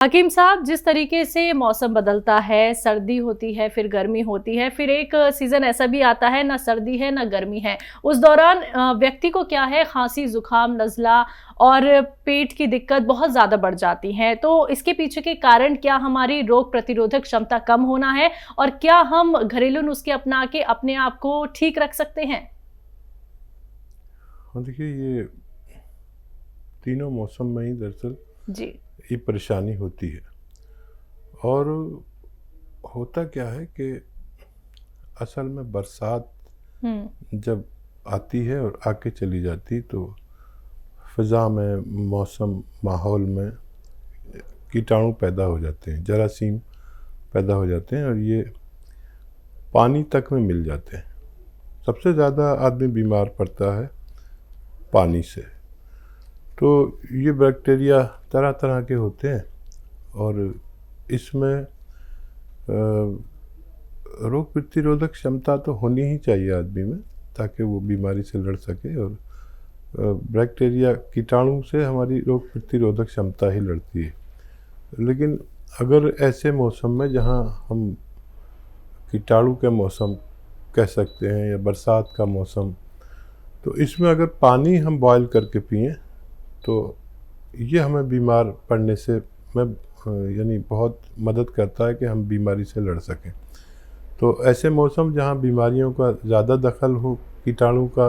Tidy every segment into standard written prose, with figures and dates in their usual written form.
हकीम साहब, जिस तरीके से मौसम बदलता है, सर्दी होती है, फिर गर्मी होती है, फिर एक सीज़न ऐसा भी आता है ना सर्दी है ना गर्मी है। उस दौरान व्यक्ति को क्या है, खांसी, जुकाम, नज़ला और पेट की दिक्कत बहुत ज़्यादा बढ़ जाती हैं। तो इसके पीछे के कारण क्या हमारी रोग प्रतिरोधक क्षमता कम होना है और क्या हम घरेलू नुस्खे अपना के अपने आप को ठीक रख सकते हैं? हाँ, देखिए ये तीनों मौसम में ही दरअसल जी। ये परेशानी होती है। और होता क्या है कि असल में बरसात हुँ। जब आती है और आके चली जाती तो फ़िज़ा में, मौसम, माहौल में कीटाणु पैदा हो जाते हैं, जरासीम पैदा हो जाते हैं और ये पानी तक में मिल जाते हैं। सबसे ज़्यादा आदमी बीमार पड़ता है पानी से। तो ये बैक्टीरिया तरह तरह के होते हैं और इसमें रोग प्रतिरोधक क्षमता तो होनी ही चाहिए आदमी में, ताकि वो बीमारी से लड़ सके। और बैक्टीरिया, कीटाणु से हमारी रोग प्रतिरोधक क्षमता ही लड़ती है। लेकिन अगर ऐसे मौसम में जहाँ हम कीटाणु के मौसम कह सकते हैं या बरसात का मौसम, तो इसमें अगर पानी हम बॉयल करके पिएं तो ये हमें बीमार पड़ने से यानी बहुत मदद करता है कि हम बीमारी से लड़ सकें। तो ऐसे मौसम जहाँ बीमारियों का ज़्यादा दखल हो, कीटाणु का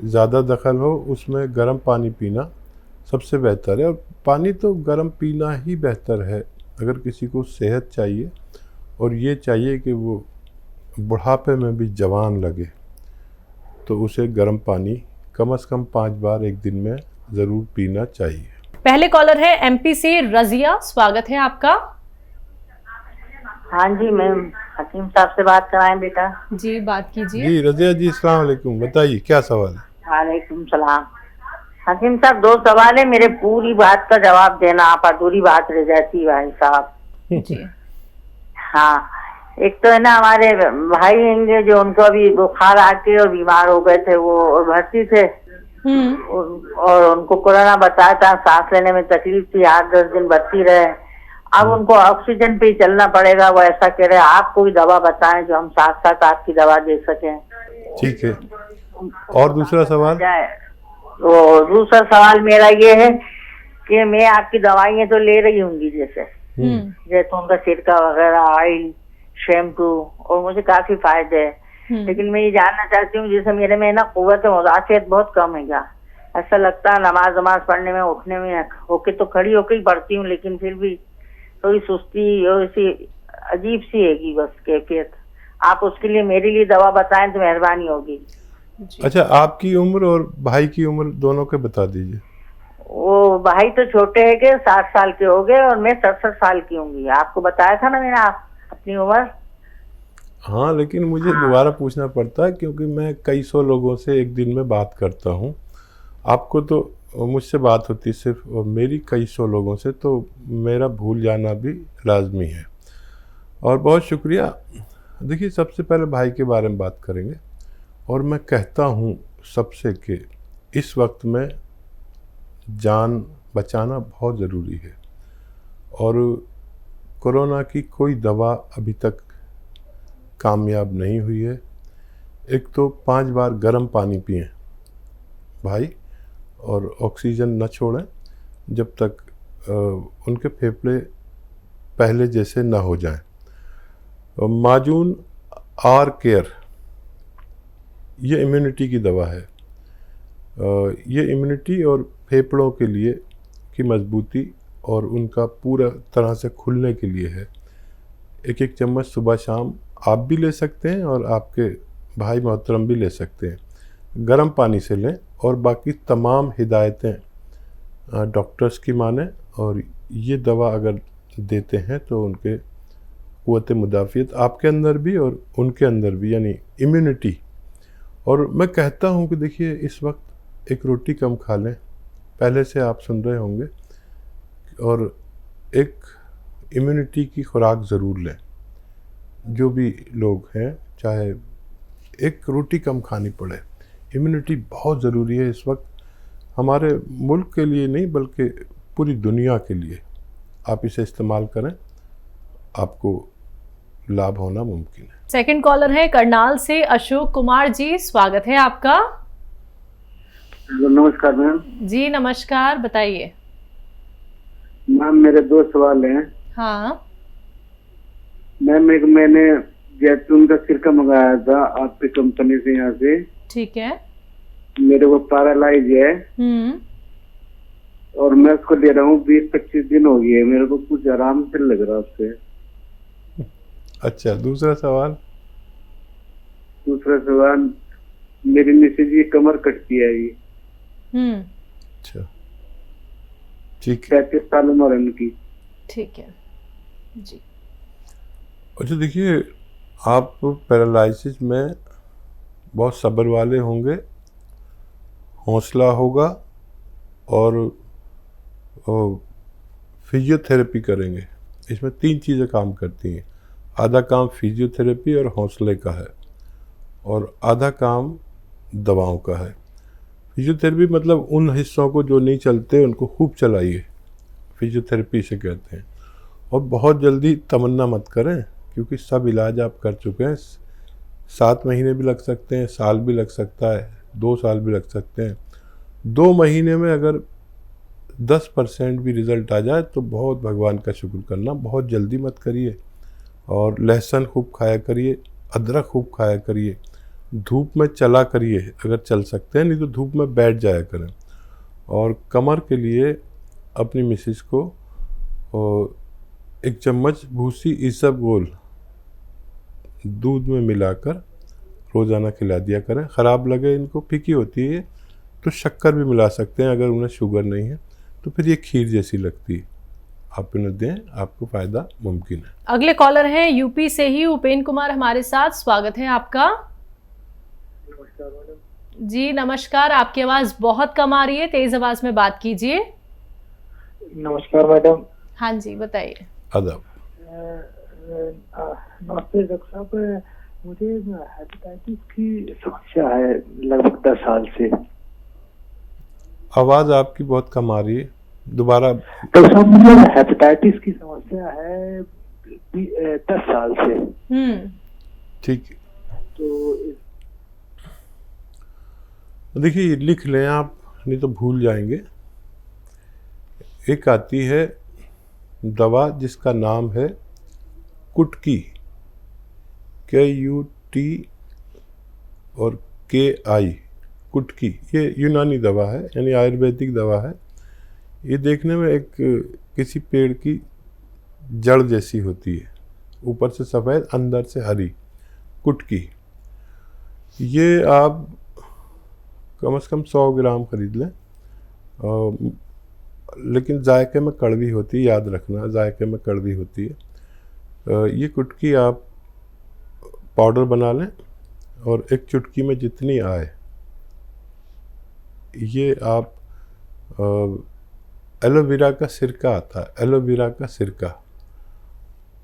ज़्यादा दखल हो, उसमें गर्म पानी पीना सबसे बेहतर है। और पानी तो गर्म पीना ही बेहतर है अगर किसी को सेहत चाहिए और ये चाहिए कि वो बुढ़ापे में भी जवान लगे, तो उसे गर्म पानी कम से कम 5 बार एक दिन में ज़रूर पीना चाहिए। पहले कॉलर है एमपी से रज़िया, स्वागत है आपका। हाँ जी मैम, हकीम साहब से बात कराएं बेटा। जी, बात कीजिए। जी रज़िया जी, अस्सलाम वालेकुम। बताइए क्या सवाल है? वालेकुम सलाम। हकीम साहब, 2 सवाल है मेरे, पूरी बात का जवाब देना, आप अधूरी बात रह जाती भाई साहब। जी। हाँ, एक तो है ना, हमारे भाई होंगे जो उनको अभी बुखार आके और बीमार हो गए थे, वो भर्ती थे और उनको कोरोना बताया था, सांस लेने में तकलीफ थी, 8-10 दिन भर्ती रहे। अब उनको ऑक्सीजन पे ही चलना पड़ेगा, वो ऐसा कह रहे हैं। आप कोई दवा बताएं जो हम साथ साथ आपकी दवा दे सकें। ठीक है, और दूसरा सवाल? तो दूसरा सवाल मेरा ये है कि मैं आपकी दवाइयाँ तो ले रही होंगी, जैसे जैतून का सिरका वगैरह, ऑयल, शैम्पू, और मुझे काफी फायदे है। लेकिन मैं ये जानना चाहती हूँ, जैसे मेरे में ना कुव्वत मुदाफ़ियत बहुत कम है क्या? ऐसा लगता है नमाज पढ़ने में, उठने में, होके तो खड़ी होके ही पढ़ती हूँ, लेकिन फिर भी थोड़ी सुस्ती और ऐसी अजीब सी हैगी बस कैफियत। आप उसके लिए मेरे लिए दवा बताएं तो मेहरबानी होगी। अच्छा, आपकी उम्र और भाई की उम्र दोनों के बता दीजिए। वो भाई तो छोटे है के 60 साल के हो गए और मैं 67 साल की होंगी। आपको बताया था ना मैंने अपनी उम्र। हाँ, लेकिन मुझे दोबारा पूछना पड़ता है क्योंकि मैं कई सौ लोगों से एक दिन में बात करता हूँ। आपको तो मुझसे बात होती सिर्फ, और मेरी कई सौ लोगों से, तो मेरा भूल जाना भी लाजमी है। और बहुत शुक्रिया। देखिए, सबसे पहले भाई के बारे में बात करेंगे। और मैं कहता हूँ सबसे कि इस वक्त में जान बचाना बहुत ज़रूरी है और कोरोना की कोई दवा अभी तक कामयाब नहीं हुई है। एक तो 5 बार गर्म पानी पिएं भाई, और ऑक्सीजन न छोड़ें जब तक उनके फेफड़े पहले जैसे ना हो जाएं। माजून आर केयर, ये इम्यूनिटी की दवा है। ये इम्यूनिटी और फेफड़ों के लिए की मजबूती और उनका पूरा तरह से खुलने के लिए है। 1-1 चम्मच सुबह शाम आप भी ले सकते हैं और आपके भाई मोहतरम भी ले सकते हैं। गर्म पानी से लें और बाकी तमाम हिदायतें डॉक्टर्स की मानें। और ये दवा अगर देते हैं तो उनके क़ुव्वत मुदाफ़ियत आपके अंदर भी और उनके अंदर भी, यानी इम्यूनिटी। और मैं कहता हूँ कि देखिए, इस वक्त एक रोटी कम खा लें, पहले से आप सुन रहे होंगे, और एक इम्यूनिटी की खुराक ज़रूर लें। जो भी लोग हैं, चाहे एक रोटी कम खानी पड़े, इम्यूनिटी बहुत ज़रूरी है इस वक्त, हमारे मुल्क के लिए नहीं बल्कि पूरी दुनिया के लिए। आप इसे इस्तेमाल करें, आपको लाभ होना मुमकिन है। सेकंड कॉलर है करनाल से अशोक कुमार जी, स्वागत है आपका। नमस्कार मैम। जी नमस्कार, बताइए। मैम मेरे 2 सवाल हैं। हाँ। मैम मैंने जैतून का सिरका मंगाया था आपकी कंपनी से, यहाँ से। ठीक है। मेरे को पैरालाइज है और मैं उसको ले रहा हूँ 20-25 दिन हो गए, मेरे को कुछ आराम से लग रहा है उससे। अच्छा, दूसरा सवाल। दूसरा सवाल, मेरी मिसेज की कमर कटती है ये। अच्छा, ठीक है। 35 साल उम्र है उनकी। ठीक है जी। अच्छा देखिए, आप पैरालिसिस में बहुत सब्र वाले होंगे, हौसला होगा और फिजियोथेरेपी करेंगे। इसमें 3 चीज़ें काम करती हैं। आधा काम फिजियोथेरेपी और हौसले का है और आधा काम दवाओं का है। फिजियोथेरेपी मतलब उन हिस्सों को जो नहीं चलते उनको खूब चलाइए, फिजियोथेरेपी से कहते हैं। और बहुत जल्दी तमन्ना मत करें, क्योंकि सब इलाज आप कर चुके हैं। 7 महीने भी लग सकते हैं, साल भी लग सकता है, 2 साल भी लग सकते हैं। 2 महीने में अगर 10% भी रिज़ल्ट आ जाए तो बहुत भगवान का शुक्र करना। बहुत जल्दी मत करिए और लहसुन खूब खाया करिए, अदरक खूब खाया करिए, धूप में चला करिए अगर चल सकते हैं, नहीं तो धूप में बैठ जाया करें। और कमर के लिए अपनी मिसेस को 1 चम्मच भूसी इसबगोल दूध में मिलाकर रोज़ाना खिला दिया करें। ख़राब लगे इनको, फीकी होती है तो शक्कर भी मिला सकते हैं, अगर उन्हें शुगर नहीं है तो फिर ये खीर जैसी लगती है। आप इन्हें दें, आपको फ़ायदा मुमकिन है। अगले कॉलर हैं यूपी से ही उपेन कुमार हमारे साथ, स्वागत है आपका। नमस्कार मैडम। जी नमस्कार, आपकी आवाज़ बहुत कम आ रही है, तेज़ आवाज़ में बात कीजिए। नमस्कार मैडम। हाँ जी, बताइए। अदब। नमस्ते डॉक्टर साहब, मुझे हेपेटाइटिस की समस्या है लगभग 10 साल से। आवाज़ आपकी बहुत कम आ रही है, दोबारा। डॉक्टर साहब मुझे हेपेटाइटिस की समस्या है 10 साल से। ठीक है, तो देखिए लिख लें आप, नहीं तो भूल जाएंगे। एक आती है दवा जिसका नाम है कुटकी, KUT और KI, कुटकी। ये यूनानी दवा है, यानी आयुर्वेदिक दवा है। ये देखने में एक किसी पेड़ की जड़ जैसी होती है, ऊपर से सफ़ेद अंदर से हरी, कुटकी। ये आप कम से कम 100 ग्राम खरीद लें। लेकिन जायके में कड़वी होती है, याद रखना, जायके में कड़वी होती है। ये कुटकी आप पाउडर बना लें और 1 चुटकी में जितनी आए ये आप एलोवेरा का सिरका आता है, एलोवेरा का सिरका,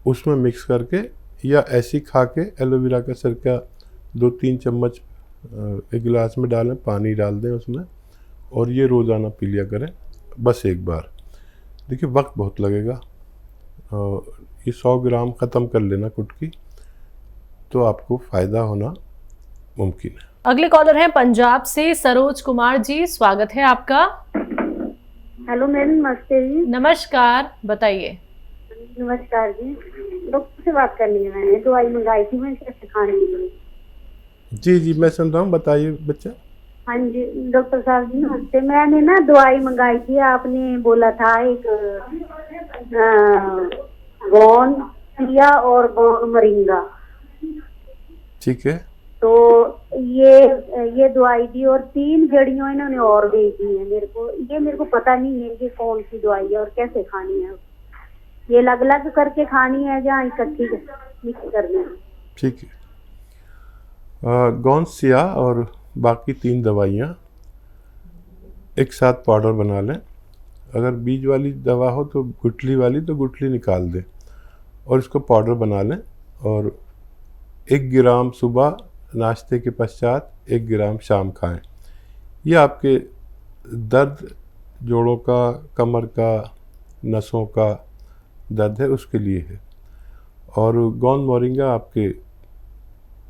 उसमें मिक्स करके या ऐसी खा के एलोवेरा का सिरका 2-3 चम्मच 1 गिलास में डालें, पानी डाल दें उसमें, और ये रोज़ाना पी लिया करें बस 1 बार। देखिए वक्त बहुत लगेगा, ये 100 ग्राम ख़त्म कर लेना कुटकी, तो आपको फ़ायदा होना मुमकिन है। अगले कॉलर हैं पंजाब से सरोज कुमार जी, स्वागत है आपका। हेलो मैम, नमस्ते जी। नमस्कार, बताइए। नमस्कार जी, डॉक्टर से बात करनी है। मैंने दवाई मंगाई थी, मैं कैसे खाने की? जी जी मैं सुन रहा हूँ, बताइए बच्चा। हाँ जी डॉक्टर साहब जी नमस्ते। मैंने ना दवाई मंगाई थी, आपने बोला था एक गौन सिया और गौन मरिंगा। ठीक है। तो ये दवाई दी और 3 जड़ियों इन्होंने और भेज दी है मेरे को। ये मेरे को पता नहीं है कि कौन सी दवाई है और कैसे खानी है। ये अलग अलग करके खानी है या इकट्ठी मिक्स करनी है? ठीक है। गौन सिया और बाकी 3 दवाइयाँ एक साथ पाउडर बना लें। अगर बीज वाली दवा हो तो गुठली वाली, तो गुठली निकाल दें और इसको पाउडर बना लें। और 1 ग्राम सुबह नाश्ते के पश्चात, 1 ग्राम शाम खाएं। ये आपके दर्द, जोड़ों का, कमर का, नसों का, दर्द है उसके लिए है। और गोंद मोरिंगा आपके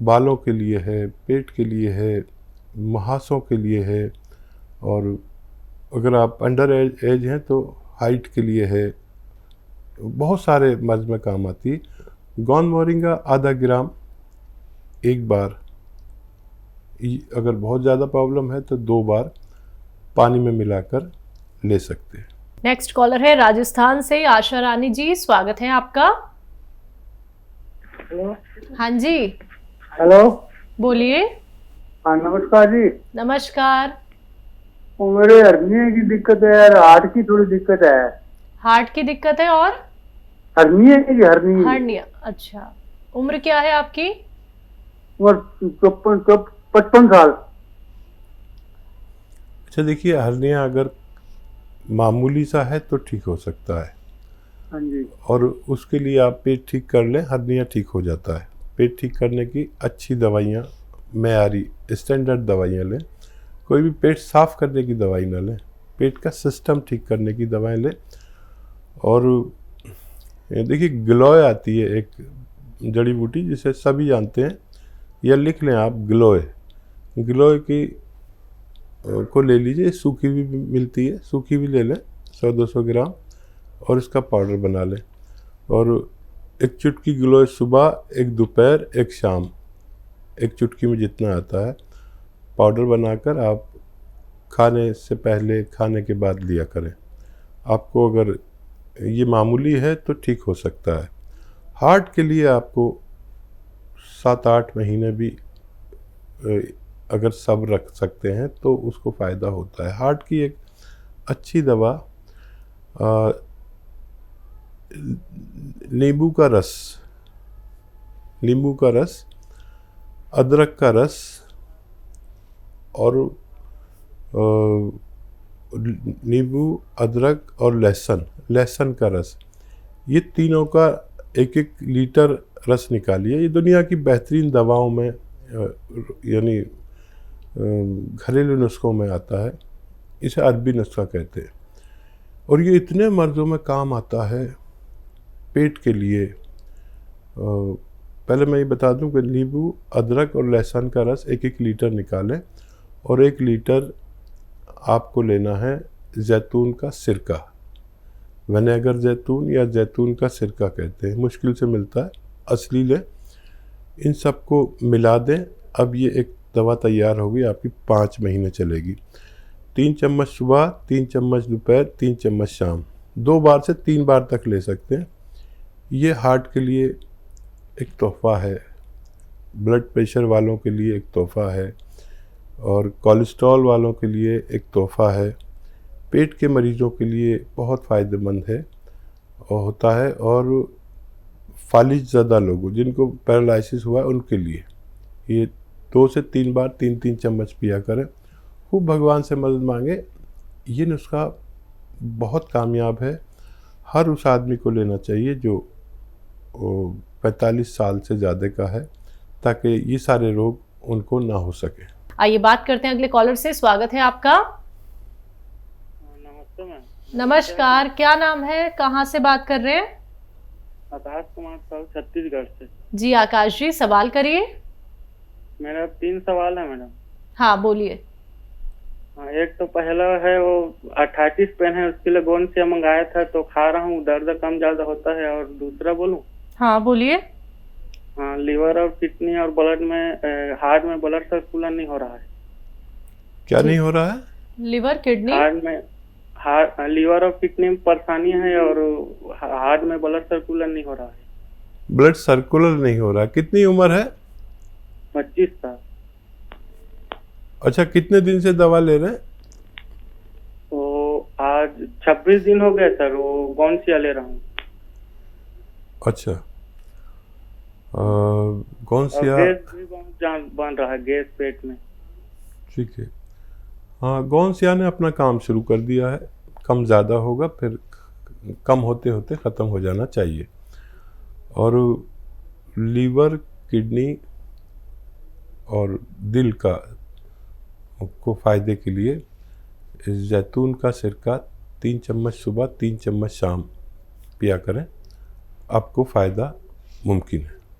बालों के लिए है, पेट के लिए है, मुहासों के लिए है, और अगर आप अंडर एज हैं तो हाइट के लिए है, बहुत सारे मर्ज में काम आती है। गोंद मोरिंगा आधा ग्राम एक बार, अगर बहुत ज़्यादा प्रॉब्लम है तो 2 बार पानी में मिलाकर ले सकते हैं। नेक्स्ट कॉलर है राजस्थान से आशा रानी जी, स्वागत है आपका। हेलो। हाँ जी, हेलो। बोलिए। हाँ नमस्कार जी। नमस्कार। वो मेरे हर्निया की दिक्कत है यार, हार्ट की थोड़ी दिक्कत है। हार्ट की दिक्कत है और हर्निया की हर्निया। हर्निया, अच्छा। उम्र क्या है आपकी? उम्र 55 साल। अच्छा देखिए, हर्निया अगर मामूली सा है तो ठीक हो सकता है। हाँ जी। और उसके लिए आप पेट ठीक कर लें, हर्निया ठीक हो जाता है। पेट ठीक करने की अच्छी दवाइयाँ, मेयारी स्टैंडर्ड दवाइयाँ लें। कोई भी पेट साफ़ करने की दवाई ना लें, पेट का सिस्टम ठीक करने की दवाएं लें। और देखिए ग्लोय आती है एक जड़ी बूटी जिसे सभी जानते हैं, या लिख लें आप ग्लोय। ग्लोय की को ले लीजिए, सूखी भी मिलती है, सूखी भी ले लें 100-200 ग्राम, और इसका पाउडर बना लें। और एक चुटकी ग्लोय सुबह, एक दोपहर, एक शाम, एक चुटकी में जितना आता है पाउडर बनाकर आप खाने से पहले, खाने के बाद लिया करें। आपको अगर ये मामूली है तो ठीक हो सकता है। हार्ट के लिए आपको 7-8 महीने भी अगर सब रख सकते हैं तो उसको फ़ायदा होता है। हार्ट की एक अच्छी दवा नींबू का रस, अदरक का रस और नींबू, अदरक और लहसुन का रस, ये तीनों का 1-1 लीटर रस निकालिए। ये दुनिया की बेहतरीन दवाओं में यानी घरेलू नुस्खों में आता है। इसे अरबी नुस्खा कहते हैं, और ये इतने मर्ज़ों में काम आता है। पेट के लिए पहले मैं ये बता दूं कि नींबू, अदरक और लहसुन का रस 1-1 लीटर निकालें, और 1 लीटर आपको लेना है जैतून का सिरका। विनेगर जैतून या जैतून का सिरका कहते हैं, मुश्किल से मिलता है, असली लें। इन सबको मिला दें। अब ये एक दवा तैयार होगी, आपकी 5 महीने चलेगी। 3 चम्मच सुबह, 3 चम्मच दोपहर, 3 चम्मच शाम, 2 बार से 3 बार तक ले सकते हैं। ये हार्ट के लिए एक तोहफ़ा है, ब्लड प्रेशर वालों के लिए एक तोहफ़ा है, और कोलेस्ट्रॉल वालों के लिए एक तोहफ़ा है। पेट के मरीज़ों के लिए बहुत फ़ायदेमंद है और होता है। और फालिज ज़्यादा लोगों जिनको पैरालिसिस हुआ है उनके लिए ये 2 से 3 बार 3-3 चम्मच पिया करें। खूब भगवान से मदद मांगे। ये नुस्खा बहुत कामयाब है। हर उस आदमी को लेना चाहिए जो 45 साल से ज़्यादा का है, ताकि ये सारे रोग उनको ना हो सके। आइए बात करते हैं अगले कॉलर से। स्वागत है आपका। नमस्ते मैम। नमस्कार, क्या नाम है, कहाँ से बात कर रहे हैं? आकाश कुमार साहब, छत्तीसगढ़ से। जी आकाश जी, सवाल करिए। मेरा 3 सवाल है मैडम। हाँ बोलिए। हाँ, एक तो पहला है वो 88 पेन है, उसके लिए गोंसिया मंगाया था तो खा रहा हूँ, दर्द कम ज़्यादा होता है। और दूसरा बोलूँ? हाँ बोलिए। हाँ, लीवर और किडनी और ब्लड में, हार्ट में ब्लड सर्कुलेशन नहीं हो रहा है। क्या नहीं हो रहा है? लिवर, किडनी, लीवर और किडनी में परेशानी है, और हार्ट में ब्लड सर्कुलेशन नहीं हो रहा है। ब्लड सर्कुलर नहीं हो रहा। कितनी उम्र है? 25 साल। अच्छा, कितने दिन से दवा ले रहे हैं? तो आज 26 दिन हो गए सर, वो गोंसिया ले रहा हूँ। अच्छा, गोंसिया गैस भी बहुत बन रहा है, गैस पेट में। ठीक है। हाँ, गोंसिया ने अपना काम शुरू कर दिया है। कम ज़्यादा होगा, फिर कम होते होते ख़त्म हो जाना चाहिए। और लीवर, किडनी और दिल को फ़ायदे के लिए जैतून का सिरका 3 चम्मच सुबह, 3 चम्मच शाम पिया करें। आपको फ़ायदा मुमकिन है।